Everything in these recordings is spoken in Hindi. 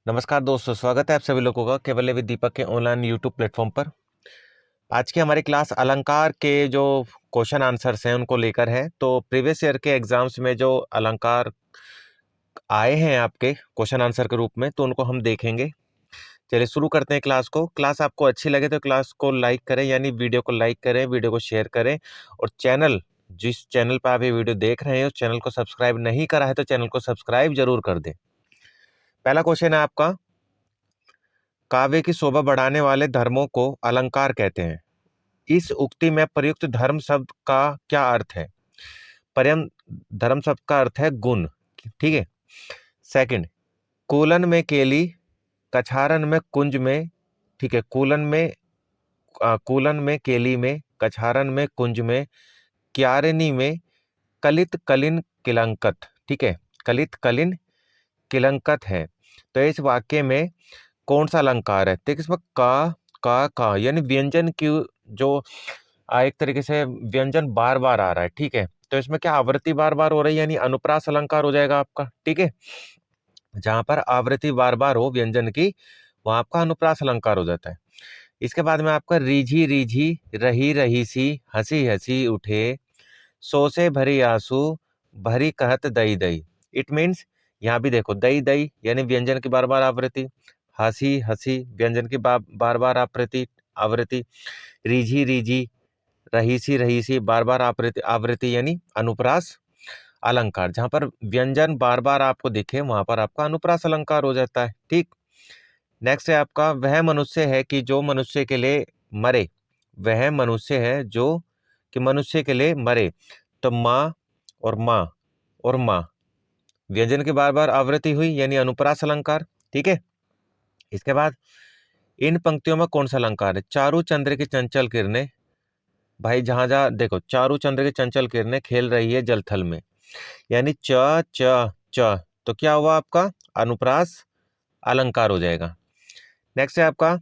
नमस्कार दोस्तों, स्वागत है आप सभी लोगों का केवल विद दीपक के ऑनलाइन यूट्यूब प्लेटफॉर्म पर। आज की हमारी क्लास अलंकार के जो क्वेश्चन आंसर्स हैं उनको लेकर है। तो प्रीवियस ईयर के एग्जाम्स में जो अलंकार आए हैं आपके क्वेश्चन आंसर के रूप में, तो उनको हम देखेंगे। चलिए शुरू करते हैं क्लास को। क्लास आपको अच्छी लगे तो क्लास को लाइक करें, यानी वीडियो को लाइक करें, वीडियो को शेयर करें। और जिस चैनल पर आप ये वीडियो देख रहे हैं उस चैनल को सब्सक्राइब नहीं करा है तो चैनल को सब्सक्राइब जरूर कर दें। पहला क्वेश्चन है आपका, काव्य की शोभा बढ़ाने वाले धर्मों को अलंकार कहते हैं। इस उक्ति में प्रयुक्त धर्म शब्द का क्या अर्थ है? पर्यम धर्म शब्द का अर्थ है गुण। ठीक है। सेकंड, कूलन में केली, कछारन में कुंज में। ठीक है, कूलन में केली में, कछारन में कुंज में, क्यारिनी में, कलित कलिन किलंकत। ठीक है, कलित कलिन किलंकत है। तो इस वाक्य में कौन सा अलंकार है? देखिए इसमें का यानी व्यंजन की जो एक तरीके से व्यंजन बार बार आ रहा है। ठीक है, तो इसमें क्या आवृत्ति बार बार हो रही है, यानी अनुप्रास अलंकार हो जाएगा आपका। ठीक है, जहां पर आवृत्ति बार बार हो व्यंजन की, वहां आपका अनुप्रास अलंकार हो जाता है। इसके बाद में आपका रीझी रीझी, रही रही सी, हंसी हंसी उठे, सो से भरी आंसू, भरी कहत दई दई। इट मीन्स यहाँ भी देखो, दई दई यानी व्यंजन की बार बार आवृत्ति, हंसी हंसी व्यंजन की बार बार आवृत्ति, रीझी रीझी, रहीसी रहीसी बार बार आवृत्ति आवृत्ति यानी अनुप्रास अलंकार। जहां पर व्यंजन बार बार आपको दिखे वहां पर आपका अनुप्रास अलंकार हो जाता है। ठीक। नेक्स्ट है आपका, वह मनुष्य है कि जो मनुष्य के लिए मरे। वह मनुष्य है जो कि मनुष्य के लिए मरे। तो माँ और माँ और माँ, व्यंजन की बार बार आवृत्ति हुई यानी अनुप्रास अलंकार। ठीक है। इसके बाद इन पंक्तियों में कौन सा अलंकार है? चारू चंद्र की चंचल किरणें, भाई जहां जहां देखो चारू चंद्र की चंचल किरणें खेल रही है जलथल में, यानी च च च, तो क्या हुआ आपका? अनुप्रास अलंकार हो जाएगा। नेक्स्ट है आपका,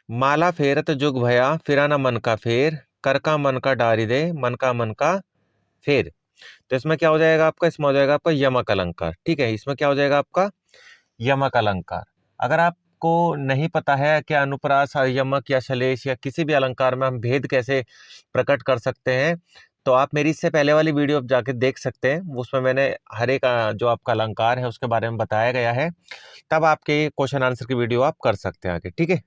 माला फेरत जुग भया, फिरा ना मन का फेर, कर का मन का डारी दे, मन का फेर। तो इसमें क्या हो जाएगा आपका? इसमें हो जाएगा आपका यमक अलंकार। ठीक है, इसमें क्या हो जाएगा आपका? यमक अलंकार। अगर आपको नहीं पता है कि अनुप्रास यमक या श्लेष या किसी भी अलंकार में हम भेद कैसे प्रकट कर सकते हैं, तो आप मेरी इससे पहले वाली वीडियो जाके देख सकते हैं। उसमें मैंने हर एक जो आपका अलंकार है उसके बारे में बताया गया है। तब आपके क्वेश्चन आंसर की वीडियो आप कर सकते हैं आगे। ठीक है।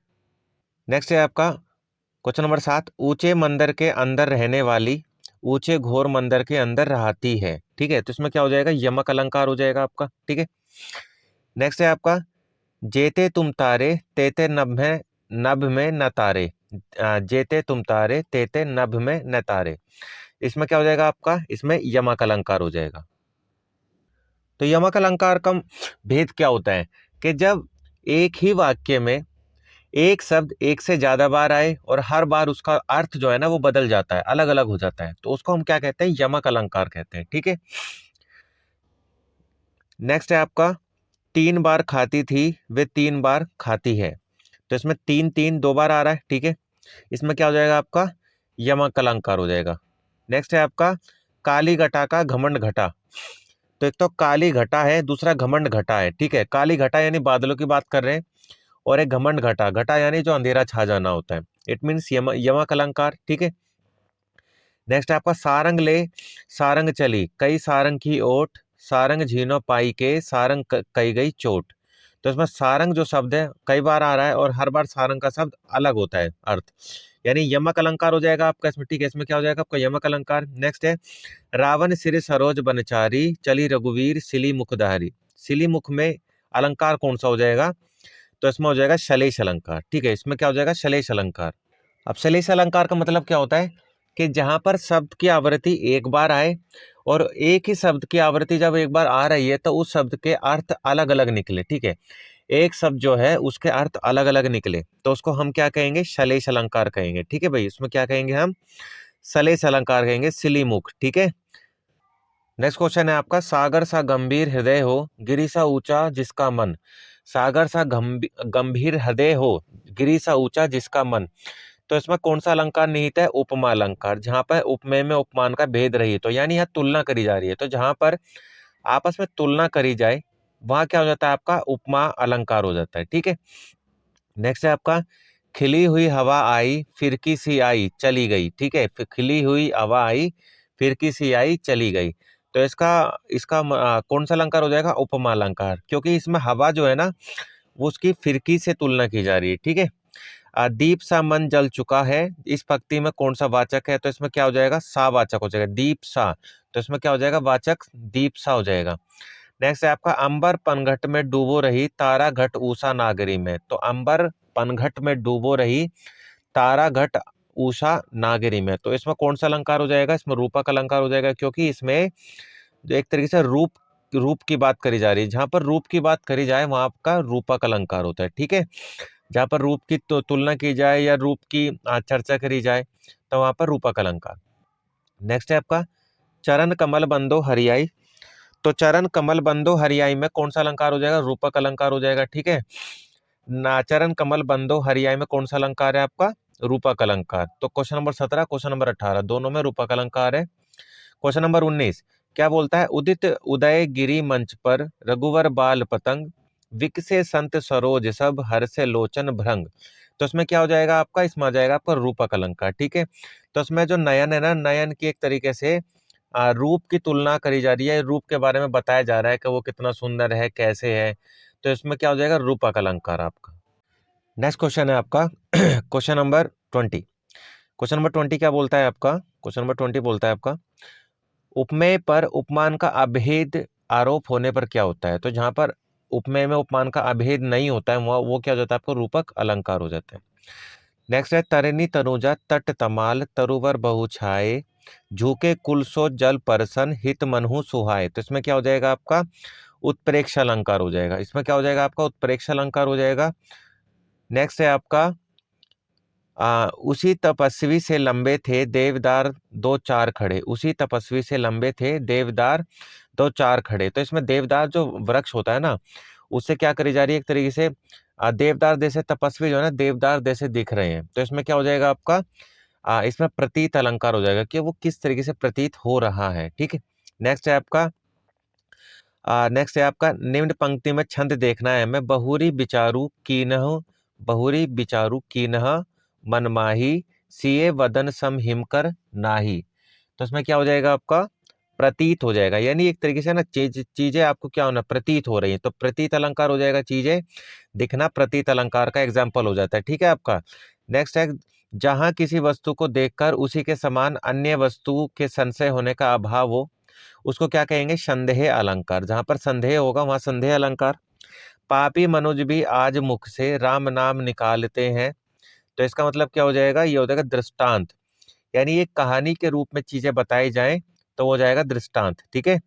नेक्स्ट है आपका क्वेश्चन नंबर 7, ऊंचे मंदिर के अंदर रहने वाली, ऊंचे घोर मंदिर के अंदर रहती है। ठीक है, तो इसमें क्या हो जाएगा? यमक अलंकार हो जाएगा आपका। ठीक है। नेक्स्ट है आपका, जेते तुम तारे, तेते नभ में न तारे। जेते तुम तारे, तेते नभ में न तारे। इसमें क्या हो जाएगा आपका? इसमें यमक अलंकार हो जाएगा। तो यमक अलंकार का भेद क्या होता है कि जब एक ही वाक्य में एक शब्द एक से ज्यादा बार आए और हर बार उसका अर्थ जो है ना वो बदल जाता है, अलग अलग हो जाता है, तो उसको हम क्या कहते हैं? यमक अलंकार कहते हैं। ठीक है। नेक्स्ट है आपका, तीन बार खाती थी, वे तीन बार खाती है। तो इसमें तीन तीन दो बार आ रहा है। ठीक है, इसमें क्या हो जाएगा आपका? यमक अलंकार हो जाएगा। नेक्स्ट है आपका, काली घटा का घमंड घटा। तो एक तो काली घटा है, दूसरा घमंड घटा है। ठीक है, काली घटा यानी बादलों की बात कर रहे हैं, और एक घमंड घटा, घटा यानी जो अंधेरा छा जाना होता है। इट मीन्स यमक अलंकार। ठीक है। नेक्स्ट आपका, सारंग ले सारंग चली, कई सारंग की ओट, सारंग झीनो पाई के, सारंग कई गई चोट। तो इसमें सारंग जो शब्द है कई बार आ रहा है और हर बार सारंग का शब्द अलग होता है अर्थ, यानी यमक अलंकार हो जाएगा आपका इसमें। ठीक है, इसमें क्या हो जाएगा आपका? यमक अलंकार। नेक्स्ट है, रावण सिर सरोज बनचारी, चली रघुवीर सिली मुखधारी। सिली मुख में अलंकार कौन सा हो जाएगा? तो इसमें हो जाएगा शलेष अलंकार। ठीक है, इसमें क्या हो जाएगा? शलेष अलंकार। अब शलेष अलंकार का मतलब क्या होता है कि जहां पर शब्द की आवृत्ति एक बार आए और एक ही शब्द की आवृत्ति जब एक बार आ रही है तो उस शब्द के अर्थ अलग अलग निकले। ठीक है, एक शब्द जो है उसके अर्थ अलग अलग निकले तो उसको हम क्या कहेंगे? शलेष अलंकार कहेंगे। ठीक है भाई, इसमें क्या कहेंगे हम? शलेष अलंकार कहेंगे, सिलीमुख। ठीक है। नेक्स्ट क्वेश्चन है आपका, सागर सा गंभीर हृदय हो, गिरी सा ऊंचा जिसका मन। सागर सा गंभीर हृदय हो, गिरी सा ऊंचा जिसका मन। तो इसमें कौन सा अलंकार निहित है? उपमा अलंकार, जहां पर उपमेय में उपमान का भेद रही है, तो यानी यहाँ तुलना करी जा रही है। तो जहां पर आपस में तुलना करी जाए वहां क्या हो जाता है आपका उपमा अलंकार हो जाता है। ठीक है, नेक्स्ट है आपका खिली हुई हवा आई फिरकी सी आई चली गई। ठीक है, खिली हुई हवा आई फिरकी सी आई चली गई। तो इसका इसका कौन सा अलंकार हो जाएगा? उपमा अलंकार, क्योंकि इसमें हवा जो है ना वो उसकी फिरकी से तुलना की जा रही है। ठीक है, दीप सा मन जल चुका है, इस पंक्ति में कौन सा वाचक है? तो इसमें क्या हो जाएगा? सा वाचक हो जाएगा, दीप सा। तो इसमें क्या हो जाएगा? वाचक दीप सा हो जाएगा। नेक्स्ट है आपका अंबर पनघट में डूबो रही तारा घट ऊषा नागरी में। तो अंबर पनघट में डूबो रही तारा घट उषा नागरी में। तो इसमें कौन सा अलंकार हो जाएगा? इसमें रूपक अलंकार हो जाएगा, क्योंकि इसमें जो एक तरीके से रूप रूप की बात करी जा रही है। जहां पर रूप की बात करी जाए वहां का रूपक अलंकार होता है। ठीक है, जहां पर रूप की तुलना की जाए या रूप की चर्चा करी जाए तो वहां पर रूपक अलंकार। नेक्स्ट है आपका चरण कमल बंदो हरियाई। तो चरण कमल बंदो हरियाई में कौन सा अलंकार हो जाएगा? रूपक अलंकार हो जाएगा। ठीक है, नाचरण कमल बंदो हरियाई में कौन सा अलंकार है आपका? रूपक अलंकार। तो क्वेश्चन नंबर 17, क्वेश्चन नंबर 18 दोनों में रूपक अलंकार है। क्वेश्चन नंबर 19 क्या बोलता है? उदित उदय गिरी मंच पर रघुवर बाल पतंग विकसे संत सरोज सब हर से लोचन भ्रंग। तो इसमें क्या हो जाएगा आपका? इसमें आ जाएगा आपका रूपक अलंकार। ठीक है, तो इसमें जो नयन है ना, नयन की एक तरीके से रूप की तुलना करी जा रही है, रूप के बारे में बताया जा रहा है कि वो कितना सुंदर है, कैसे है। तो इसमें क्या हो जाएगा? रूपक अलंकार आपका। नेक्स्ट क्वेश्चन है आपका क्वेश्चन नंबर 20। क्वेश्चन नंबर 20 क्या बोलता है आपका? क्वेश्चन नंबर 20 बोलता है आपका उपमेय पर उपमान का अभेद आरोप होने पर क्या होता है? तो जहां पर उपमेय में उपमान का अभेद नहीं होता है वो क्या हो जाता है? आपको रूपक अलंकार हो जाता है। नेक्स्ट है तरिणी तनुजा तट तमाल तरुवर बहु छाए झूके कुल सो जल परसन हित मनहु सुहाए। तो इसमें क्या हो जाएगा आपका? उत्प्रेक्ष अलंकार हो जाएगा। इसमें क्या हो जाएगा आपका? उत्प्रेक्ष अलंकार हो जाएगा। नेक्स्ट है आपका उसी तपस्वी से लंबे थे देवदार दो चार खड़े। उसी तपस्वी से लंबे थे देवदार दो चार खड़े। तो इसमें देवदार जो वृक्ष होता है ना, उससे क्या करी जा रही है? एक तरीके से देवदार जैसे तपस्वी जो है ना देवदार जैसे दिख रहे हैं। तो इसमें क्या हो जाएगा आपका? इसमें प्रतीत अलंकार हो जाएगा कि वो किस तरीके से प्रतीत हो रहा है। ठीक है, नेक्स्ट है आपका निम्न पंक्ति में छंद देखना है हमें। बहुरी विचारू कीनह मनमाही सिए वदन सम हिमकर नाही। तो इसमें क्या हो जाएगा आपका? प्रतीत हो जाएगा, यानी एक तरीके से ना चीजें आपको क्या होना? प्रतीत हो रही है। तो प्रतीत अलंकार हो जाएगा, चीजें दिखना प्रतीत अलंकार का एग्जाम्पल हो जाता है। ठीक है आपका। नेक्स्ट है जहां किसी वस्तु को देखकर उसी के समान अन्य वस्तु के संशय होने का अभाव हो उसको क्या कहेंगे? संदेह अलंकार। जहां पर संदेह होगा वहां संदेह अलंकार। पापी मनुज भी आज मुख से राम नाम निकालते हैं। तो इसका मतलब क्या हो जाएगा? ये हो जाएगा दृष्टांत, यानी एक कहानी के रूप में चीजें बताई जाएं तो हो जाएगा दृष्टांत। ठीक है,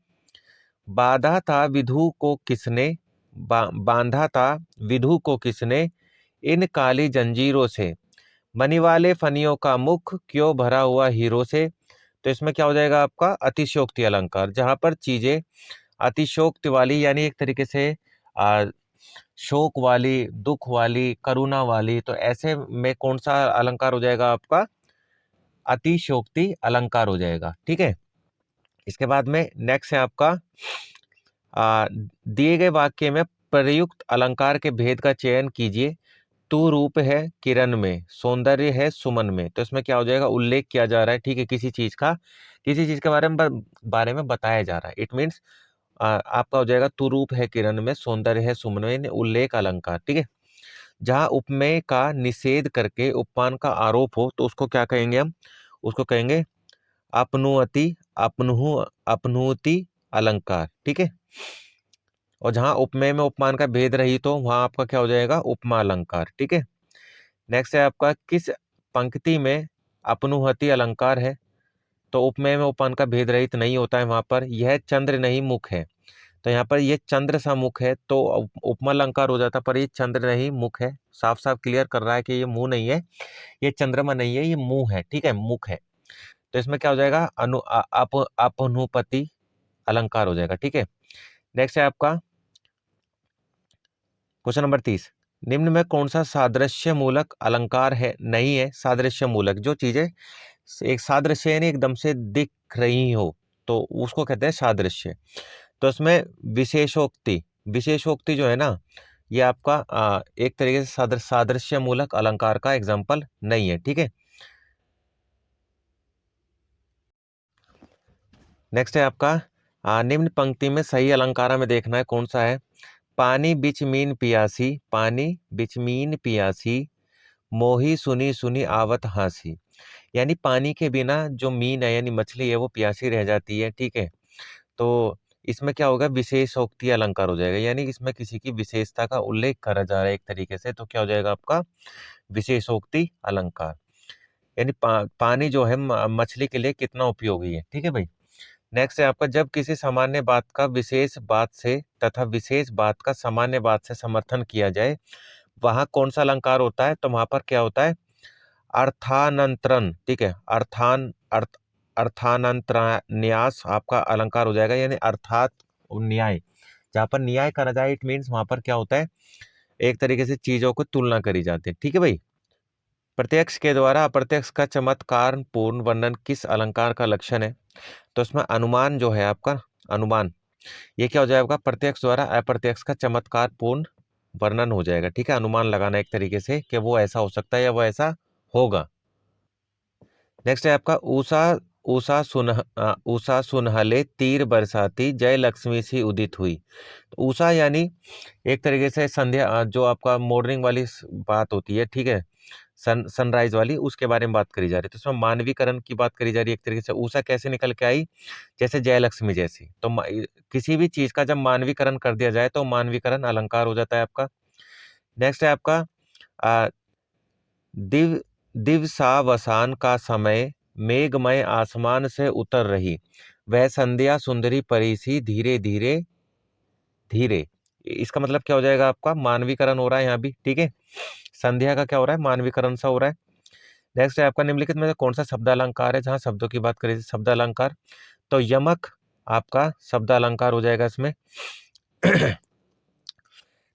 बाधा था विधु को किसने बांधा था विधु को किसने इन काली जंजीरों से मनी वाले फनियों का मुख क्यों भरा हुआ हीरो से। तो इसमें क्या हो जाएगा आपका? अतिशयोक्ति अलंकार। जहां पर चीजें अतिशोक्ति वाली, यानी एक तरीके से आ, शोक वाली, दुख वाली, करुणा वाली, तो ऐसे में कौन सा अलंकार हो जाएगा आपका? अतिशोक्ति अलंकार हो जाएगा। ठीक है, इसके बाद में नेक्स्ट है आपका दिए गए वाक्य में प्रयुक्त अलंकार के भेद का चयन कीजिए। तू रूप है किरण में सौंदर्य है सुमन में। तो इसमें क्या हो जाएगा? उल्लेख किया जा रहा है, ठीक है, किसी चीज का, किसी चीज के बारे में बताया जा रहा है। इट मीन्स आपका हो जाएगा तू रूप है किरण में सौंदर्य है सुमन में, उल्लेख अलंकार। ठीक है, जहां उपमेय का निषेध करके उपमान का आरोप हो तो उसको क्या कहेंगे हम? उसको कहेंगे अपनुअति अपनुहु अपनुति अलंकार। ठीक है, और जहां उपमेय में उपमान का भेद रही तो वहां आपका क्या हो जाएगा? उपमा अलंकार। ठीक है, नेक्स्ट है आपका किस पंक्ति में अपनुहति अलंकार है? तो उपमेय में उपमान का भेद रहित नहीं होता है वहां पर। यह चंद्र नहीं मुख है। तो यहाँ पर ये चंद्र सा मुख है तो उपमा अलंकार हो जाता, पर ये चंद्र नहीं मुख है। साफ साफ क्लियर कर रहा है कि ये मुंह नहीं है, ये चंद्रमा नहीं है, ये मुंह है। ठीक है, मुख है। तो इसमें क्या हो जाएगा? अपनुपति अलंकार हो जाएगा। ठीक है, नेक्स्ट है आपका क्वेश्चन नंबर 30। निम्न में कौन सा सादृश्य मूलक अलंकार है? नहीं है सादृश्य मूलक। जो चीजें एक सादृश्य यानी एकदम से दिख रही हो तो उसको कहते हैं सादृश्य। तो इसमें विशेषोक्ति विशेषोक्ति जो है ना, ये आपका एक तरीके से सादृश्य मूलक अलंकार का एग्जाम्पल नहीं है, ठीक है। नेक्स्ट है आपका निम्न पंक्ति में सही अलंकार में देखना है कौन सा है। पानी बिच मीन पियासी, पानी बिच मीन पियासी, मोही सुनी सुनी आवत हासी। यानी पानी के बिना जो मीन है यानी मछली है वो प्यासी रह जाती है, ठीक है। तो इसमें क्या होगा, विशेषोक्ति अलंकार हो जाएगा, यानी इसमें किसी की विशेषता का उल्लेख करा जा रहा है एक तरीके से, तो क्या हो जाएगा आपका विशेषोक्ति अलंकार। यानी पानी जो है मछली के लिए कितना उपयोगी है, ठीक है भाई। नेक्स्ट है आपका जब किसी सामान्य बात का विशेष बात से तथा विशेष बात का सामान्य बात से समर्थन किया जाए, वहां कौन सा अलंकार होता है, तो वहां पर क्या होता है अर्थानंतरण, ठीक है। अर्थानंतरन्यास आपका अलंकार हो जाएगा, यानी अर्थात न्याय, जहां पर न्याय करा जाए इट मीन्स वहां पर क्या होता है, एक तरीके से चीजों को तुलना करी जाती है, ठीक है भाई। प्रत्यक्ष के द्वारा अप्रत्यक्ष का चमत्कार पूर्ण वर्णन किस अलंकार का लक्षण है, तो इसमें अनुमान जो है आपका, अनुमान ये क्या हो जाएगा, प्रत्यक्ष द्वारा अप्रत्यक्ष का चमत्कार पूर्ण वर्णन हो जाएगा, ठीक है। अनुमान लगाना एक तरीके से कि वो ऐसा हो सकता है या वो ऐसा होगा। नेक्स्ट है आपका उषा सुनहले तीर बरसाती, जय लक्ष्मी सी उदित हुई। तो उषा यानी एक तरीके से संध्या, जो आपका मॉर्निंग वाली बात होती है, ठीक है, सनराइज वाली, उसके बारे में बात करी जा रही है। तो इसमें मानवीकरण की बात करी जा रही है एक तरीके से। उषा कैसे निकल के आई, जैसे जयलक्ष्मी जैसी। तो किसी भी चीज का जब मानवीकरण कर दिया जाए तो मानवीकरण अलंकार हो जाता है आपका। नेक्स्ट है आपका आ, दिव दिवसावसान का समय, मेघमय आसमान से उतर रही, वह संध्या सुंदरी परी सी धीरे धीरे धीरे। इसका मतलब क्या हो जाएगा आपका, मानवीकरण हो रहा है यहाँ भी, ठीक है। संध्या का क्या हो रहा है, मानवीकरण सा हो रहा है। नेक्स्ट है आपका निम्नलिखित में से कौन सा शब्द अलंकार है, जहां शब्दों की बात करें शब्द अलंकार, तो यमक आपका शब्द अलंकार हो जाएगा इसमें।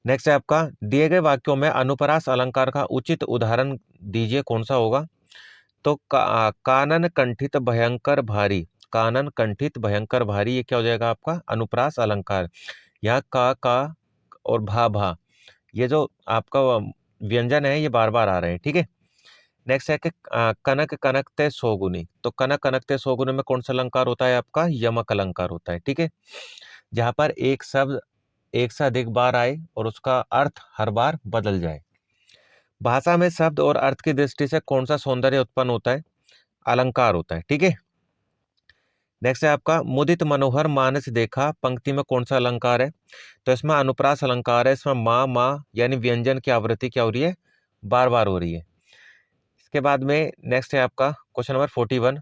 नेक्स्ट है आपका दिए गए वाक्यों में अनुप्रास अलंकार का उचित उदाहरण दीजिए, कौन सा होगा, तो कानन कंठित भयंकर भारी, कानन कंठित भयंकर भारी, ये क्या हो जाएगा आपका अनुप्रास अलंकार। यहाँ का और भा ये जो आपका व्यंजन है ये बार बार आ रहे हैं, ठीक है। नेक्स्ट है कि कनक कनकते सोगुनी, तो कनक कनकते सोगुनी में कौन सा अलंकार होता है आपका, यमक अलंकार होता है, ठीक है। जहां पर एक शब्द एक से अधिक बार आए और उसका अर्थ हर बार बदल जाए। भाषा में शब्द और अर्थ की दृष्टि से कौन सा सौंदर्य उत्पन्न होता है, अलंकार होता है, ठीक है। नेक्स्ट है आपका मुदित मनोहर मानस देखा, पंक्ति में कौन सा अलंकार है, तो इसमें अनुप्रास अलंकार है। इसमें माँ माँ यानी व्यंजन की आवृत्ति क्या हो रही है, बार बार हो रही है। इसके बाद में नेक्स्ट है आपका क्वेश्चन नंबर 41,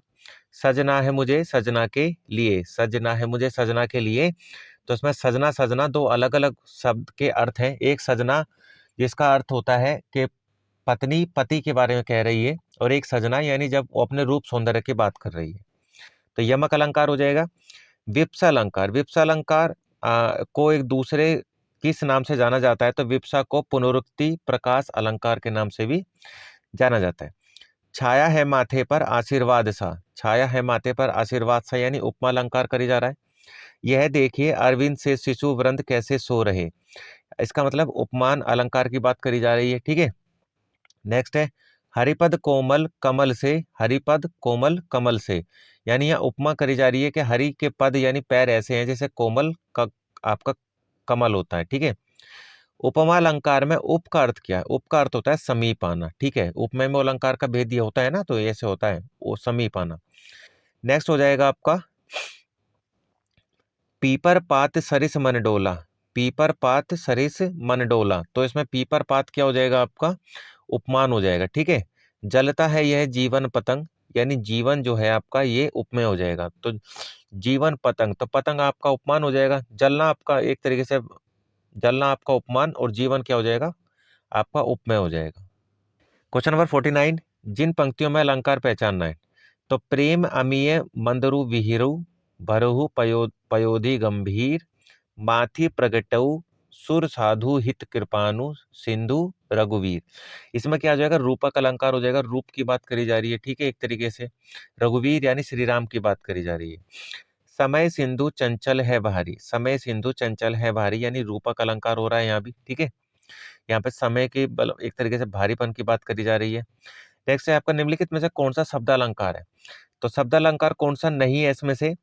सजना है मुझे सजना के लिए, सजना है मुझे सजना के लिए। तो इसमें सजना सजना दो अलग अलग शब्द के अर्थ हैं। एक सजना जिसका अर्थ होता है कि पत्नी पति के बारे में कह रही है, और एक सजना यानी जब वो अपने रूप सौंदर्य की बात कर रही है, तो यमक अलंकार हो जाएगा। विप्सा अलंकार, विप्सा अलंकार को एक दूसरे किस नाम से जाना जाता है, तो विप्सा को पुनरुक्ति प्रकाश अलंकार के नाम से भी जाना जाता है। छाया है माथे पर आशीर्वाद सा, छाया है माथे पर आशीर्वाद सा यानी उपमा अलंकार करी जा रहा है। यह देखिए अरविंद से शिशु वृंद कैसे सो रहे, इसका मतलब उपमान अलंकार की बात करी जा रही है, ठीक है। नेक्स्ट है हरिपद कोमल कमल से, हरिपद कोमल कमल से, यानी यह उपमा करी जा रही है कि हरि के पद यानी पैर ऐसे हैं जैसे कोमल का आपका कमल होता है, ठीक है। उपमा अलंकार में उप का अर्थ क्या है, उप का अर्थ होता है समीप आना, ठीक है। उपमेय में अलंकार का भेद ये होता है ना, तो ऐसे होता है वो समीप आना। नेक्स्ट हो जाएगा आपका पीपर पात सरिस मन डोला, पीपर पात सरिस मन डोला, तो इसमें पीपर पात क्या हो जाएगा आपका उपमान हो जाएगा, ठीक है। जलता है यह जीवन पतंग, यानी जीवन जो है आपका ये उपमेय हो जाएगा, तो जीवन पतंग, तो पतंग आपका उपमान हो जाएगा। जलना आपका एक तरीके से, जलना आपका उपमान और जीवन क्या हो जाएगा आपका उपमेय हो जाएगा। क्वेश्चन नंबर 49, जिन पंक्तियों में अलंकार पहचानना है, तो प्रेम अमीय मंदरु विहिरु, भरहु पयोधि गंभीर, माथि प्रगटऊ, सुर साधु हित कृपानु, सिंधु रघुवीर। इसमें क्या हो जाएगा, रूपक अलंकार हो जाएगा, रूप की बात करी जा रही है, ठीक है, एक तरीके से रघुवीर यानी श्री राम की बात करी जा रही है। समय सिंधु चंचल है भारी, समय सिंधु चंचल है भारी यानी रूपक अलंकार हो रहा है यहाँ भी, ठीक है। यहाँ पे समय की एक तरीके से भारीपन की बात करी जा रही है। नेक्स्ट है आपका निम्नलिखित में से कौन सा शब्द अलंकार है, तो शब्द अलंकार कौन सा नहीं है इसमें से,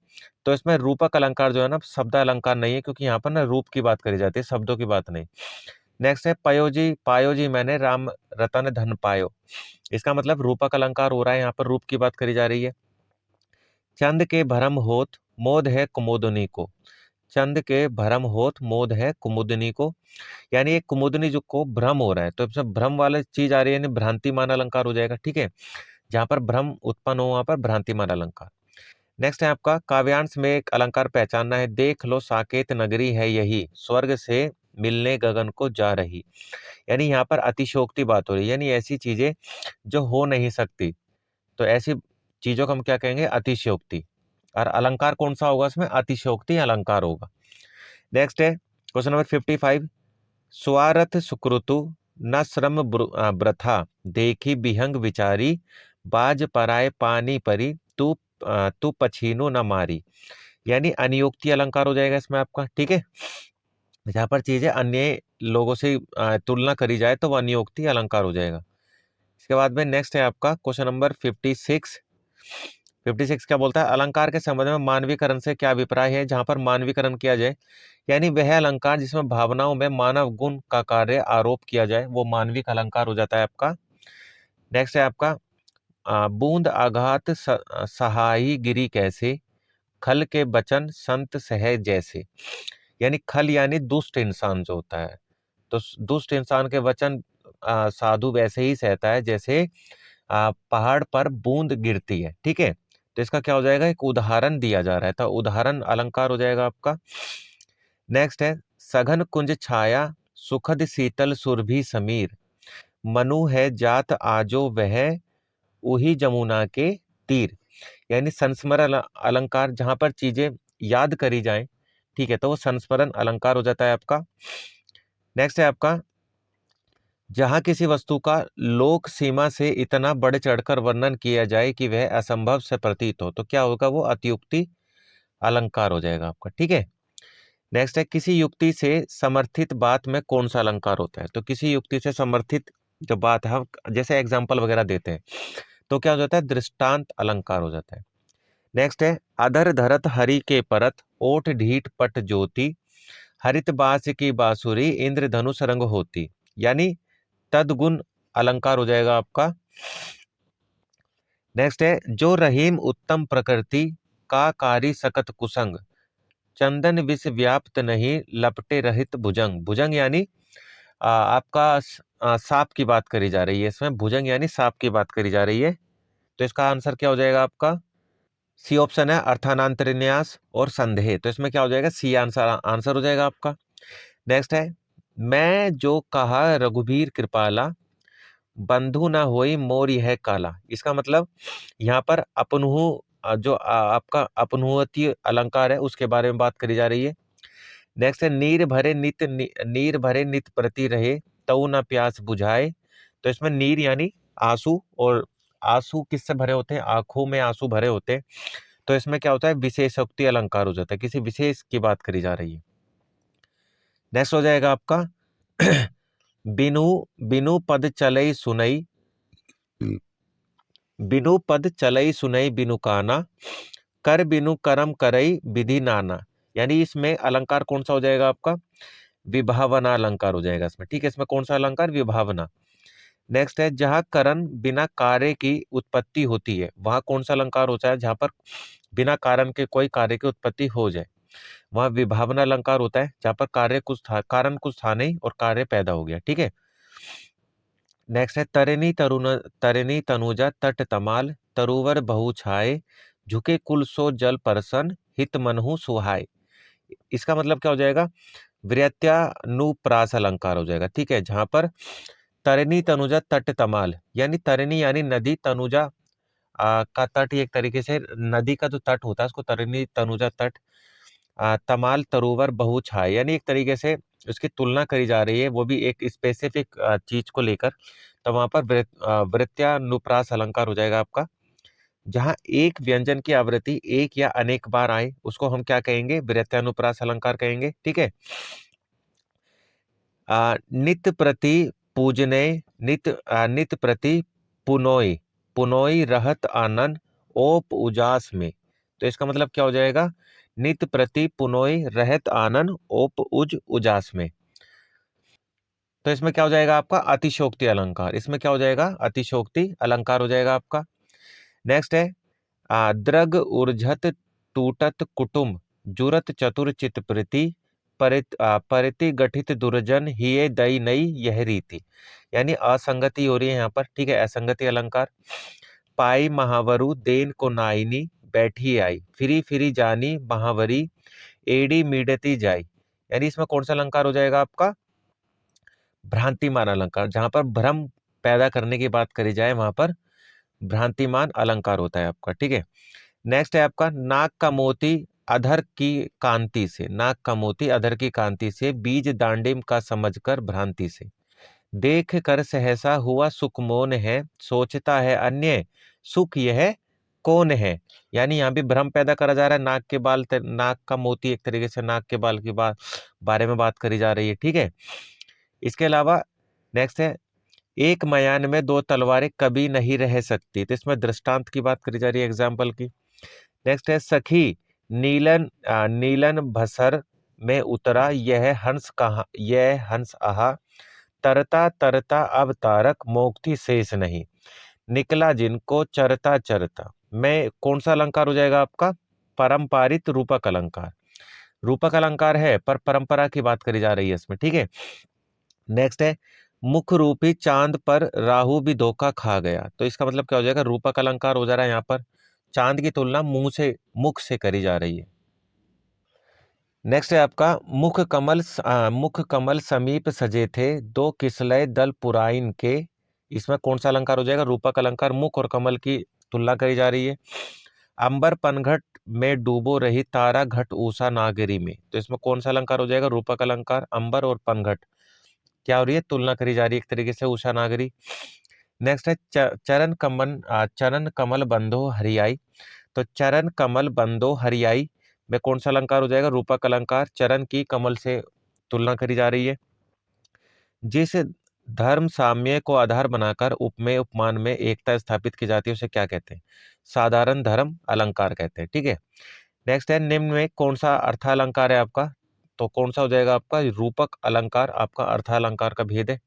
तो इसमें रूपक अलंकार जो है ना शब्द अलंकार नहीं है, क्योंकि यहाँ पर ना रूप की बात करी जाती है, शब्दों की बात नहीं। नेक्स्ट है पयोजी पायोजी मैंने राम रतन धन पायो, इसका मतलब रूपक अलंकार हो रहा है, यहाँ पर रूप की बात करी जा रही है। चंद के भरम होत मोद है कुमुदनी को, चंद के भरम होत मोद है कुमुदनी को, यानी एक कुमुदनी जो को भ्रम हो रहा है, तो इसमें भ्रम वाला चीज आ रही है, यानी भ्रांतिमान अलंकार हो जाएगा, ठीक है। जहां पर भ्रम उत्पन्न हो वहां पर भ्रांतिमान अलंकार। नेक्स्ट है आपका काव्यांश में एक अलंकार पहचानना है, देख लो साकेत नगरी है यही स्वर्ग से मिलने गगन को जा रही, यानी यहाँ पर अतिशयोक्ति बात हो रही है, यानी ऐसी चीजें जो हो नहीं सकती, तो ऐसी चीजों को हम क्या कहेंगे, अतिशयोक्ति। और अलंकार कौन सा होगा इसमें, अतिशयोक्ति अलंकार होगा। नेक्स्ट है क्वेश्चन नंबर 55, स्वारथ सुकृतु न श्रम ब्रथा देखी बिहंग विचारी बाज पराए पानी परी तू पछीनो न मारी, यानी अनियोक्ति अलंकार हो जाएगा इसमें आपका, ठीक है। जहां पर चीजें अन्य लोगों से तुलना करी जाए तो वो अनियोक्ति अलंकार हो जाएगा। इसके बाद में नेक्स्ट है आपका क्वेश्चन नंबर 56। 56 क्या बोलता है, अलंकार के संबंध में मानवीकरण से क्या अभिप्राय है, जहां पर मानवीकरण किया जाए यानी वह अलंकार जिसमें भावनाओं में मानव गुण का कार्य आरोप किया जाए वो मानविक अलंकार हो जाता है आपका। नेक्स्ट है आपका बूंद आघात सहाई गिरी कैसे खल के बचन संत सहज जैसे, यानी खल यानी दुष्ट इंसान जो होता है, तो दुष्ट इंसान के वचन साधु वैसे ही सहता है जैसे पहाड़ पर बूंद गिरती है, ठीक है। तो इसका क्या हो जाएगा, एक उदाहरण दिया जा रहा है, तो उदाहरण अलंकार हो जाएगा आपका। नेक्स्ट है सघन कुंज छाया सुखद शीतल सुरभि समीर मनु है जात आजो वह उही जमुना के तीर, यानी संस्मरण अलंकार जहां पर चीजें याद करी जाएं, ठीक है, तो वो संस्मरण अलंकार हो जाता है आपका। नेक्स्ट है आपका जहां किसी वस्तु का लोक सीमा से इतना बढ़ चढ़कर वर्णन किया जाए कि वह असंभव से प्रतीत हो, तो क्या होगा, वो अतियुक्ति अलंकार हो जाएगा आपका, ठीक है। नेक्स्ट है किसी युक्ति से समर्थित बात में कौन सा अलंकार होता है, तो किसी युक्ति से समर्थित जो बात है हम जैसे एग्जाम्पल वगैरह देते हैं तो क्या हो जाता है, दृष्टांत अलंकार हो जाता है। नेक्स्ट है अधर धरत हरि के परत ओठ ढीठ पट ज्योति हरित बास की बांसुरी इंद्रधनुष रंग होती, यानी तदगुण अलंकार हो जाएगा आपका। नेक्स्ट है जो रहीम उत्तम प्रकृति का कारी सकत कुसंग चंदन विष व्याप्त नहीं लपटे रहित भुजंग, भुजंग यानी आपका सांप की बात करी जा रही है इसमें, भुजंग यानी सांप की बात करी जा रही है, तो इसका आंसर क्या हो जाएगा आपका, सी ऑप्शन है अर्थानांतरन्यास और संदेह, तो इसमें क्या हो जाएगा, सी आंसर आंसर हो जाएगा आपका। नेक्स्ट है मैं जो कहा रघुबीर कृपाला बंधु ना होई मोर यह काला, इसका मतलब यहाँ पर अपनहु जो आपका अपनुहति अलंकार है उसके बारे में बात करी जा रही है। नेक्स्ट है नीर भरे नित प्रति रहे तऊ न प्यास बुझाए, तो इसमें नीर यानी आंसू, और आंसू किससे भरे होते हैं, आंखों में आंसू भरे होते हैं, तो इसमें क्या होता है, विशेषोक्ति अलंकार हो जाता है, किसी विशेष की बात करी जा रही है। नेक्स्ट हो जाएगा आपका बिनु बिनु पद चलई सुनई बिनु पद चलई सुनई बिनु काना कर बिनु करम करई विधि नाना, यानी इसमें अलंकार कौन सा हो जाएगा आपका, विभावना अलंकार हो जाएगा इसमें, ठीक है। इसमें कौन सा अलंकार, विभावना। नेक्स्ट है जहां करण बिना कार्य की उत्पत्ति होती है वहां कौन सा अलंकार होता है, जहां पर बिना कारण के कोई कार्य की उत्पत्ति हो जाए वहां विभावना अलंकार होता है, जहां पर कार्य कुछ था कारण कुछ था नहीं और कार्य पैदा हो गया, ठीक है। नेक्स्ट है तरिणी तनुजा तट तमाल तरुवर बहु छाए झुके कुल सो जल परसन हित मनहु सुहाय, इसका मतलब क्या हो जाएगा, व्रत्यानुप्रास अलंकार हो जाएगा, ठीक है। जहां पर तरिणी तनुजा तट तमाल, यानी तरिणी यानी नदी, तनुजा का तट, एक तरीके से नदी का जो तट होता है उसको तरिणी तनुजा तट, तमाल तरोवर बहु छाए, यानी एक तरीके से उसकी तुलना करी जा रही है वो भी एक स्पेसिफिक चीज को लेकर, तो वहां पर वृत्यानुप्रास अलंकार हो जाएगा आपका। जहां एक व्यंजन की आवृत्ति एक या अनेक बार आए उसको हम क्या कहेंगे? व्यत्यनुप्रास अलंकार कहेंगे। ठीक है। नित प्रति पूजने, नित प्रति पुनोय, पुनोय रहत आनन ओप उजास में। तो इसका मतलब क्या हो जाएगा? नित प्रति पुनोय रहत आनन ओप उज उजास में। तो इसमें क्या हो जाएगा आपका? अतिशोक्ति अलंकार। इसमें क्या हो जाएगा? अतिशोक्ति अलंकार हो जाएगा आपका। नेक्स्ट है द्रग ऊर्झत टूटत कुटुम जुरत चतुर चित प्रति परिति गठित दुर्जन हिये दई नई यह रीति। यानी असंगति हो रही है यहाँ पर। ठीक है, असंगति अलंकार। पाई महावरु देन को नाइनी बैठी आई फिरी फिरी जानी महावरी एड़ी मीडती जाई। यानी इसमें कौन सा अलंकार हो जाएगा आपका? भ्रांतिमान अलंकार। जहां पर भ्रम पैदा करने की बात करी जाए वहां पर भ्रांतिमान अलंकार होता है आपका। ठीक है। नेक्स्ट है आपका नाक का मोती अधर की कांति से, नाक का मोती अधर की कांति से बीज दांडिम का समझकर भ्रांति से देख कर सहसा हुआ सुख मोन है सोचता है अन्य सुख यह कौन है। यानी यहाँ भी भ्रम पैदा करा जा रहा है। नाक के बाल, नाक का मोती, एक तरीके से नाक के बाल की बारे में बात करी जा रही है। ठीक है। इसके अलावा नेक्स्ट है एक मयान में दो तलवारें कभी नहीं रह सकती। तो इसमें दृष्टांत की बात करी जा रही है, एग्जाम्पल की। नेक्स्ट है सखी नीलन भसर में उतरा यह हंस आहा तरता तरता अब तारक मोक्ति शेष नहीं निकला जिनको चरता चरता। में कौन सा अलंकार हो जाएगा आपका? परंपारित रूपक अलंकार। रूपक अलंकार है पर परंपरा की बात करी जा रही है इसमें। ठीक है। नेक्स्ट है मुख रूपी चांद पर राहु भी धोखा खा गया। तो इसका मतलब क्या हो जाएगा? रूपक अलंकार हो जा रहा है यहाँ पर। चांद की तुलना मुख से करी जा रही है। नेक्स्ट है आपका मुख कमल समीप सजे थे दो किसलय दल पुराइन के। इसमें कौन सा अलंकार हो जाएगा? रूपक अलंकार। मुख और कमल की तुलना करी जा रही है। अंबर पनघट में डूबो रही तारा घट ऊषा नागरी में। तो इसमें कौन सा अलंकार हो जाएगा? रूपक अलंकार। अंबर और पनघट क्या हो रही है? तुलना करी जा रही है एक तरीके से उषा नागरी। नेक्स्ट है चरण कमल बंधो हरियाई। तो चरण कमल बंधो हरियाई में कौन सा अलंकार हो जाएगा? रूपक अलंकार। चरण की कमल से तुलना करी जा रही है। जिस धर्म साम्य को आधार बनाकर उपमेय उपमान में एकता स्थापित की जाती है उसे क्या कहते हैं? साधारण धर्म अलंकार कहते हैं। ठीक है। नेक्स्ट है निम्न में कौन सा अर्थालंकार है आपका? तो कौन सा हो जाएगा आपका? रूपक अलंकार आपका अर्थालंकार का भेद है।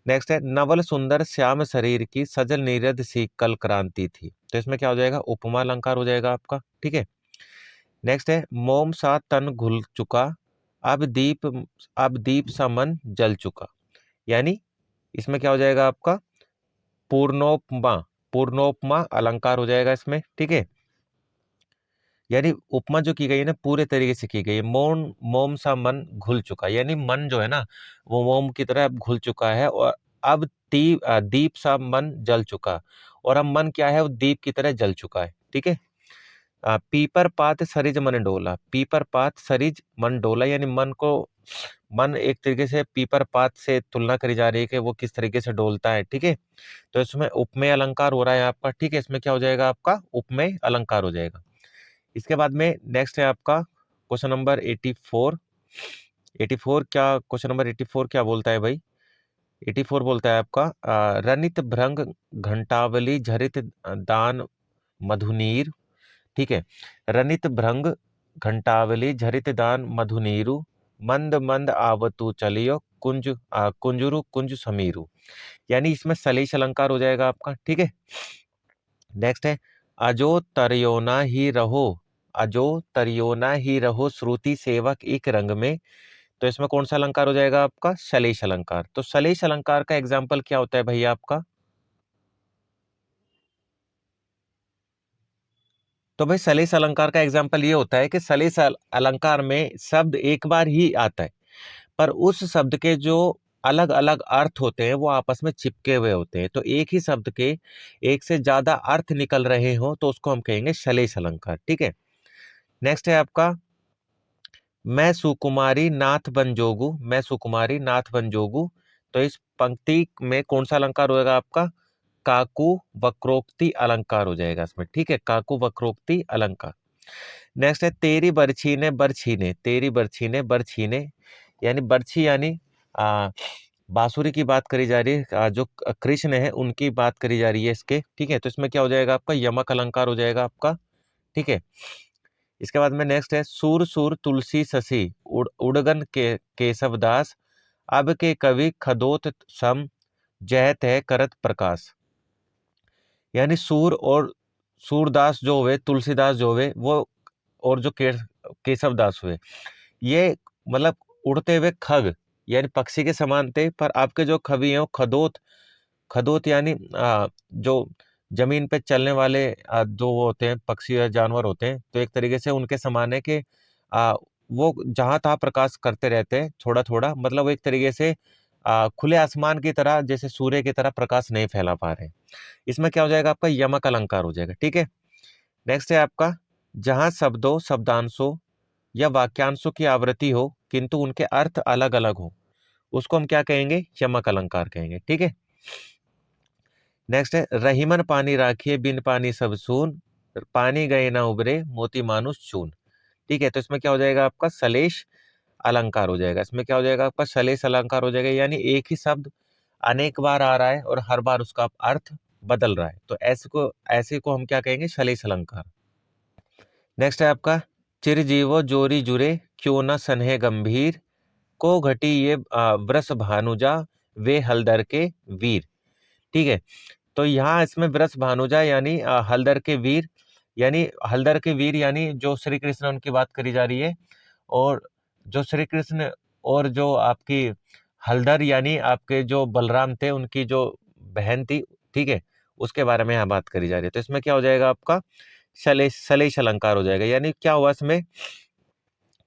नेक्स्ट है नवल सुंदर श्याम शरीर की सजल नीरद सी कल क्रांति थी। तो इसमें क्या हो जाएगा? उपमा अलंकार हो जाएगा आपका। ठीक है। नेक्स्ट है मोम सा तन घुल चुका अब दीप सा मन जल चुका। यानी इसमें क्या हो जाएगा आपका? पूर्णोपमा, पूर्णोपमा अलंकार हो जाएगा इसमें। ठीक है। यानी उपमा जो की गई है ना पूरे तरीके से की गई है। मोम सा मन घुल चुका, यानी मन जो है ना वो मोम की तरह अब घुल चुका है। और अब दीप सा मन जल चुका, और अब मन क्या है? वो दीप की तरह जल चुका है। ठीक है। पीपर पात सरिज मन डोला, पीपर पात सरिज मन डोला, यानी मन एक तरीके से पीपर पात से तुलना करी जा रही है कि वो किस तरीके से डोलता है। ठीक है। तो इसमें उपमेय अलंकार हो रहा है आपका। ठीक है। इसमें क्या हो जाएगा आपका? उपमेय अलंकार हो जाएगा। इसके बाद में नेक्स्ट है आपका क्वेश्चन नंबर 84। 84 क्या? क्वेश्चन नंबर 84 क्या बोलता है भाई? 84 बोलता है आपका रनित भृंग घंटावली झरित दान मधुनीर। ठीक है। रनित भृंग घंटावली झरित दान मधुनीरु मंद मंद आवतु चलियो कुंजुरु कुंज समीरु। यानी इसमें सलेश अलंकार हो जाएगा आपका। ठीक है। नेक्स्ट है अजो तरियोना ही रहो, अजो तरियोना ही रहो श्रुति सेवक एक रंग में। तो इसमें कौन सा अलंकार हो जाएगा आपका? सलेश अलंकार। तो सलेश अलंकार का एग्जाम्पल क्या होता है भैया आपका? तो भाई सलेश अलंकार का एग्जाम्पल ये होता है कि सलेश अलंकार में शब्द एक बार ही आता है, पर उस शब्द के जो अलग अलग अर्थ होते हैं वो आपस में चिपके हुए होते हैं। तो एक ही शब्द के एक से ज्यादा अर्थ निकल रहे हो तो उसको हम कहेंगे सलेश अलंकार। ठीक है। नेक्स्ट है आपका मैं सुकुमारी नाथ बन जोगू, मैं सुकुमारी नाथ बन जोगू। तो इस पंक्ति में कौन सा अलंकार होगा आपका? काकु वक्रोक्ति अलंकार हो जाएगा इसमें, ठीक है, काकु वक्रोक्ति अलंकार। नेक्स्ट है तेरी बरछी ने बरछी ने, तेरी बरछी ने बरछी ने, यानी बरछी यानी बांसुरी की बात करी जा रही है, जो कृष्ण है उनकी बात करी जा रही है इसके, ठीक है। तो इसमें क्या हो जाएगा आपका यमक अलंकार हो जाएगा आपका, ठीक है। इसके बाद में नेक्स्ट है सूर सूर तुलसी ससी उड़गन के केशवदास, अब के कवि खदोत सम जहत है करत प्रकाश। यानी सूर और सूरदास जो हुए, तुलसीदास जो हुए वो, और जो केशवदास हुए, ये मतलब उड़ते हुए खग यानी पक्षी के समान थे, पर आपके जो कवि हैं वो खदोत, खदोत यानी जो जमीन पे चलने वाले जो वो होते हैं पक्षी या जानवर होते हैं, तो एक तरीके से उनके समान है कि वो जहां तहां प्रकाश करते रहते हैं थोड़ा थोड़ा, मतलब वो एक तरीके से खुले आसमान की तरह, जैसे सूर्य की तरह प्रकाश नहीं फैला पा रहे हैं। इसमें क्या हो जाएगा आपका यमक अलंकार हो जाएगा, ठीक है। नेक्स्ट है आपका जहां शब्दों शब्दांशों या वाक्यांशों की आवृत्ति हो किंतु उनके अर्थ अलग अलग हो, उसको हम क्या कहेंगे, यमक अलंकार कहेंगे, ठीक है। नेक्स्ट है रहीमन पानी राखिए बिन पानी सब सून, पानी गए ना उबरे मोती मानुष चून, ठीक है। तो इसमें क्या हो जाएगा आपका सलेश अलंकार हो जाएगा, इसमें क्या हो जाएगा आपका सलेश अलंकार हो जाएगा, यानी एक ही शब्द अनेक बार आ रहा है और हर बार उसका अर्थ बदल रहा है, तो ऐसे को हम क्या कहेंगे, सलेश अलंकार। नेक्स्ट है आपका चिरजीवो जोरी जुरे क्यों न सन्हे गंभीर, को घटी ये वृष भानुजा वे हलदर के वीर, ठीक है। तो यहाँ इसमें वृष भानुजा यानी हलदर के वीर, यानी हलदर के वीर यानी जो श्री कृष्ण उनकी बात करी जा रही है, और जो श्री कृष्ण और जो आपकी हलदर यानी आपके जो बलराम थे उनकी जो बहन थी, ठीक है, उसके बारे में यहाँ बात करी जा रही है। तो इसमें क्या हो जाएगा आपका सलेश अलंकार हो जाएगा, यानी क्या हुआ इसमें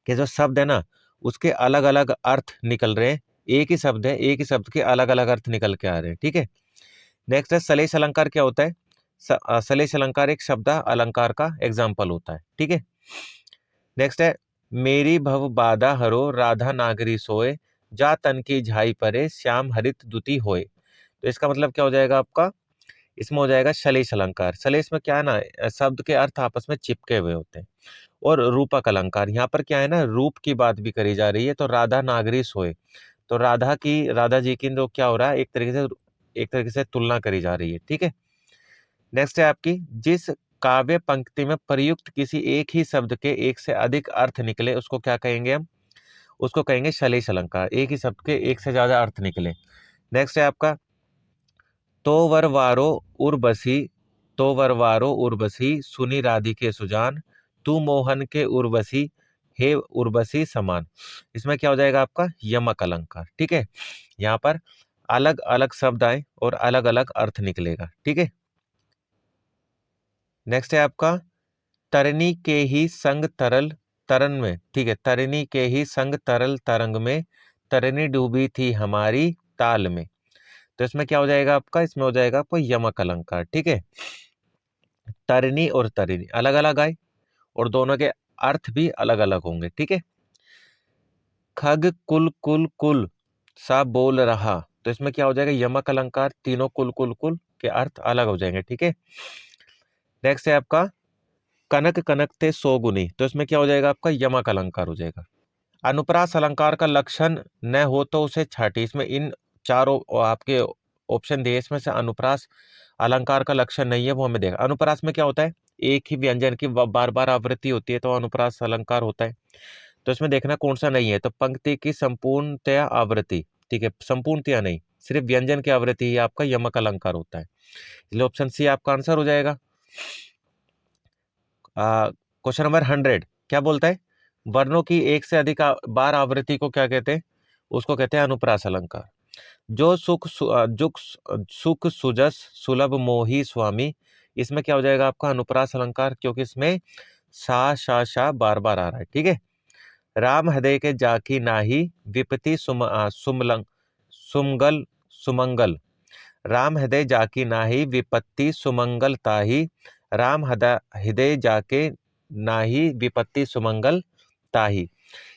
कि जो शब्द है ना उसके अलग अलग अर्थ निकल रहे हैं, एक ही शब्द है, एक ही शब्द के अलग अलग अर्थ निकल के आ रहे हैं, ठीक है। नेक्स्ट है सलेश अलंकार क्या होता है, सलेश अलंकार एक शब्द अलंकार का एग्जाम्पल होता है, ठीक है। नेक्स्ट है मेरी भव बाधा हरो राधा नागरी सोए, जा तन की झाई परे श्याम हरित दुति होए। तो इसका मतलब क्या हो जाएगा आपका, इसमें हो जाएगा सलेश अलंकार। सलेश में क्या है ना, शब्द के अर्थ आपस में चिपके हुए होते हैं। और रूपक अलंकार, यहाँ पर क्या है ना, रूप की बात भी करी जा रही है, तो राधा नागरी सोए, तो राधा जी की तो क्या हो रहा है, एक तरीके से तुलना करी जा रही है, ठीक है। नेक्स्ट है आपकी जिस काव्य पंक्ति में प्रयुक्त किसी एक ही शब्द के एक से अधिक अर्थ निकले उसको क्या कहेंगे हम, उसको कहेंगे सलेश अलंकार, एक ही शब्द के एक से ज्यादा अर्थ निकले। नेक्स्ट है आपका तो वरवारो उर्वशी, तो वरवारो उर्वशी सुनी राधिके सुजान, तू मोहन के उर्वशी हे उर्वशी समान। इसमें क्या हो जाएगा आपका यमक अलंकार, ठीक है। यहाँ पर अलग अलग शब्द आए और अलग अलग अर्थ निकलेगा, ठीक है। नेक्स्ट है आपका तरनी के ही संग तरल तरन में, ठीक है, तरनी के ही संग तरल तरंग में, तरनी डूबी थी हमारी ताल में। तो इसमें क्या हो जाएगा आपका, इसमें हो जाएगा आपको यमक अलंकार, ठीक है। तरनी और तरिनी अलग अलग आए और दोनों के अर्थ भी अलग अलग होंगे, ठीक है। खग कुल कुल कुल सा बोल रहा, तो इसमें क्या हो जाएगा यमक अलंकार, तीनों कुल कुल कुल के अर्थ अलग हो जाएंगे, ठीक है। नेक्स्ट है आपका कनक कनक ते सोगुनी, तो इसमें क्या हो जाएगा आपका यमक अलंकार हो जाएगा। अनुप्रास अलंकार का लक्षण न हो तो उसे छाटी, इसमें इन चारों आपके ऑप्शन दिए, इसमें से अनुप्रास अलंकार का लक्षण नहीं है वो हमें देखा। अनुप्रास में क्या होता है, एक ही व्यंजन की बार बार आवृत्ति होती है तो अनुप्रास अलंकार होता है। तो इसमें देखना कौन सा नहीं है, तो पंक्ति की संपूर्णतया आवृत्ति, ठीक है, संपूर्णतया नहीं, सिर्फ व्यंजन की आवृत्ति ही आपका यमक अलंकार होता है, इसलिए ऑप्शन सी आपका आंसर हो जाएगा। क्वेश्चन नंबर 100 क्या बोलता है, वर्णों की एक से अधिक बार आवृत्ति को क्या कहते हैं, उसको कहते हैं अनुप्रास अलंकार। जो सुख सुजस सुलभ मोही स्वामी, इसमें क्या हो जाएगा आपका अनुप्रास अलंकार, क्योंकि इसमें सा बार बार आ रहा है, ठीक है। राम हृदय के जाकी नाही विपति सुमंगल सुमंगल, राम हृदय जाकी नाही विपत्ति सुमंगल ताही, राम हृदय जाके नाही विपत्ति सुमंगल ताही।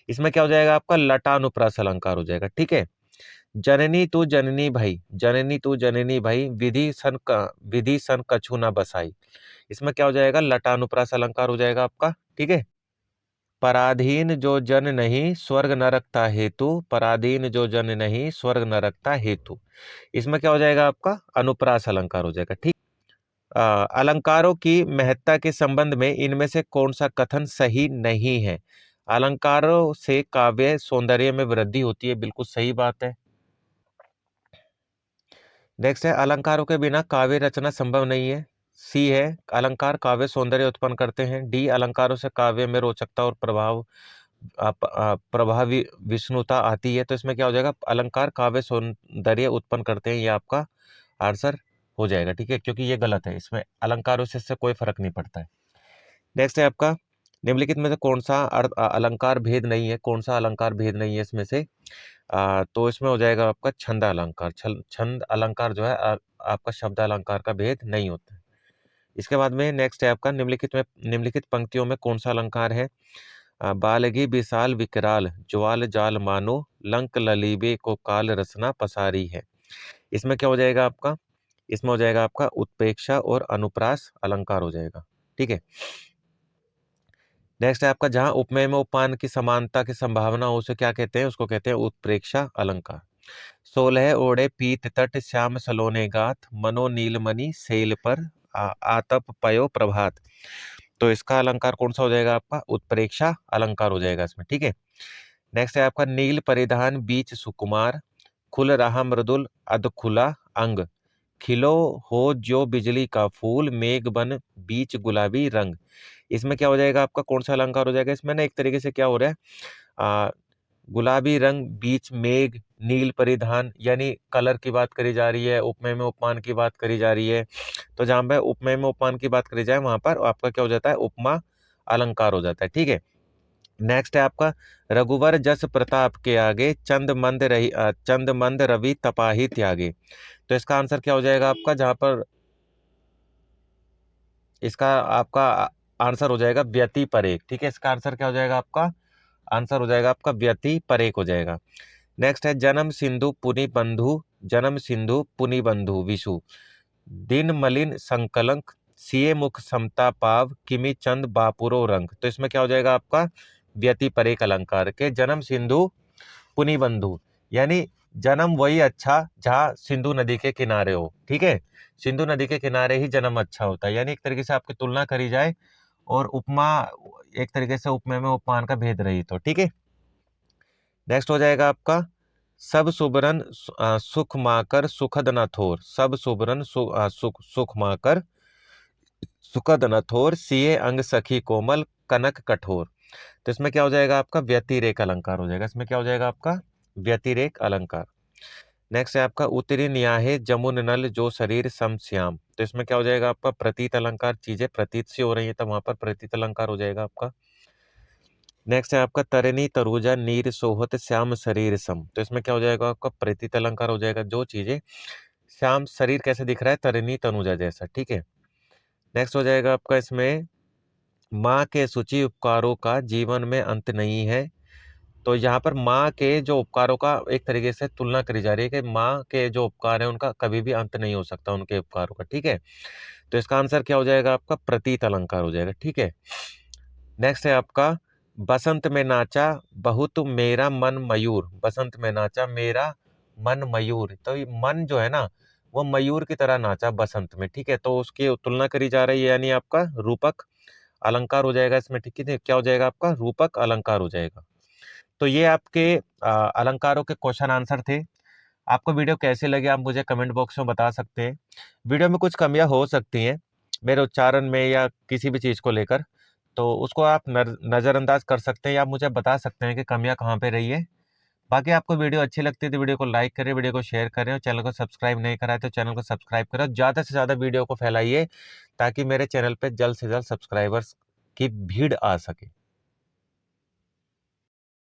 इसमें क्या हो जाएगा आपका लटानुप्रास अलंकार हो जाएगा, ठीक है। जननी तू जननी भाई, जननी तू जननी भाई, विधि सन कछु ना बसाई। इसमें क्या हो जाएगा, लटानुप्रास अलंकार हो जाएगा आपका, ठीक है। पराधीन जो जन नहीं स्वर्ग नरकता हेतु, पराधीन जो जन नहीं स्वर्ग नरकता हेतु। इसमें क्या हो जाएगा आपका, अनुप्रास अलंकार हो जाएगा, ठीक। अलंकारों की महत्ता के संबंध में इनमें से कौन सा कथन सही नहीं है। अलंकारों से काव्य सौंदर्य में वृद्धि होती है, बिल्कुल सही बात है। नेक्स्ट है, अलंकारों के बिना काव्य रचना संभव नहीं है। सी है, अलंकार काव्य सौंदर्य उत्पन्न करते हैं। डी, अलंकारों से काव्य में रोचकता और प्रभावी विष्णुता आती है। तो इसमें क्या हो जाएगा, अलंकार काव्य सौंदर्य उत्पन्न करते हैं, ये आपका आंसर हो जाएगा, ठीक है, क्योंकि ये गलत है, इसमें अलंकारों से इससे कोई फर्क नहीं पड़ता है। नेक्स्ट है आपका, निम्नलिखित में से कौन सा अलंकार भेद नहीं है, कौन सा अलंकार भेद नहीं है इसमें से। तो इसमें हो जाएगा आपका छंद अलंकार। छंद अलंकार जो है आपका शब्द अलंकार का भेद नहीं होता है। इसके बाद में नेक्स्ट है आपका, निम्नलिखित पंक्तियों में कौन सा अलंकार है। बालगी विशाल विकराल ज्वाल जाल मानो, लंक ललीबे को काल रसना पसारी है। इसमें क्या हो जाएगा आपका, इसमें हो जाएगा आपका उत्प्रेक्षा और अनुप्रास अलंकार हो जाएगा, ठीक है। नेक्स्ट है आपका, जहां उपमेय में उपमान की समानता की संभावना हो उसे क्या कहते हैं, उसको कहते हैं उत्प्रेक्षा अलंकार। 16 ओढ़े पीत तट श्याम सलोने गाथ, मनो नीलमणि सेल पर आतप पयो प्रभात। तो इसका अलंकार कौन सा हो जाएगा आपका, उत्प्रेक्षा अलंकार हो जाएगा इसमें, ठीक है। नेक्स्ट है आपका, नील परिधान बीच सुकुमार, खुल रहा मृदुल अध खुला अंग, खिलो हो जो बिजली का फूल, मेघ बन बीच गुलाबी रंग। इसमें क्या हो जाएगा आपका, कौन सा अलंकार हो जाएगा, इसमें ना एक तरीके से क्या हो रहा है, गुलाबी रंग बीच मेघ नील परिधान, यानी कलर की बात करी जा रही है, उपमेय में उपमान की बात करी जा रही है। तो जहां पर उपमेय में उपमान की बात करी जाए वहां पर आपका क्या हो जाता है, उपमा अलंकार हो जाता है, ठीक है। नेक्स्ट है आपका, रघुवर जस प्रताप के आगे, चंद मंद रवि तपाही त्यागे। तो इसका आंसर क्या हो जाएगा आपका, जहां पर इसका आपका आंसर हो जाएगा व्यति परेख, ठीक है। इसका आंसर क्या हो जाएगा आपका, आंसर हो जाएगा आपका व्यति परेख हो जाएगा। नेक्स्ट है, जन्म सिंधु पुनि बंधु, जन्म सिंधु पुनि बंधु विशु, दिन मलिन संकलंक, सिए मुख समता पाव, किमि चंद बापुरो रंग। तो इसमें क्या हो जाएगा आपका, व्यति परेख अलंकार के जन्म सिंधु पुनि बंधु, यानी जन्म वही अच्छा जहाँ सिंधु नदी के किनारे हो, ठीक है। सिंधु नदी के किनारे ही जन्म अच्छा होता है, यानी एक तरीके से आपकी तुलना करी जाए और उपमा एक तरीके से उपमेय में उपमान का भेद रही तो, ठीक है। नेक्स्ट हो जाएगा आपका, सब सुबरन सुख माकर सुखद न थोर, सब सुबरन सुख माकर सुखद न थोर, सिए अंग सखी कोमल कनक कठोर। तो इसमें क्या हो जाएगा आपका, व्यतिरेक अलंकार हो जाएगा, इसमें क्या हो जाएगा आपका, व्यतिरेक अलंकार। नेक्स्ट है आपका, उतरी न्याहे जमुन नल जो शरीर सम श्याम। तो इसमें क्या हो जाएगा आपका, प्रतीत अलंकार, चीजें प्रतीत से हो रही है तो वहां पर प्रतीत अलंकार हो जाएगा आपका। नेक्स्ट है आपका, तरनी तरुजा नीर सोहत श्याम शरीर सम। तो इसमें क्या हो जाएगा आपका, प्रतीत अलंकार हो जाएगा, जो चीजें श्याम शरीर कैसे दिख रहा है, तरनी तनुजा जैसा, ठीक है। नेक्स्ट हो जाएगा आपका इसमें, माँ के सूची उपकारों का जीवन में अंत नहीं है। तो यहाँ पर माँ के जो उपकारों का एक तरीके से तुलना करी जा रही है कि माँ के जो उपकार है उनका कभी भी अंत नहीं हो सकता, उनके उपकारों का, ठीक है। तो इसका आंसर क्या हो जाएगा आपका, प्रतीत अलंकार हो जाएगा, ठीक है। नेक्स्ट है आपका, बसंत में नाचा बहुत मेरा मन मयूर, बसंत में नाचा मेरा मन मयूर। तो ये मन जो है ना वो मयूर की तरह नाचा बसंत में, ठीक है। तो उसकी तुलना करी जा रही है, यानी आपका रूपक अलंकार हो जाएगा इसमें, ठीक है। क्या हो जाएगा आपका, रूपक अलंकार हो जाएगा। तो ये आपके अलंकारों के क्वेश्चन आंसर थे। आपको वीडियो कैसे लगे आप मुझे कमेंट बॉक्स में बता सकते हैं। वीडियो में कुछ कमियां हो सकती हैं मेरे उच्चारण में या किसी भी चीज़ को लेकर, तो उसको आप नज़रअंदाज कर सकते हैं या आप मुझे बता सकते हैं कि कमियां कहाँ पे रही है। बाकी आपको वीडियो अच्छी लगती है तो वीडियो को लाइक करें, वीडियो को शेयर करें और चैनल को सब्सक्राइब नहीं करा है तो चैनल को सब्सक्राइब करें और ज़्यादा से ज़्यादा वीडियो को फैलाइए ताकि मेरे चैनल पर जल्द से जल्द सब्सक्राइबर्स की भीड़ आ सके।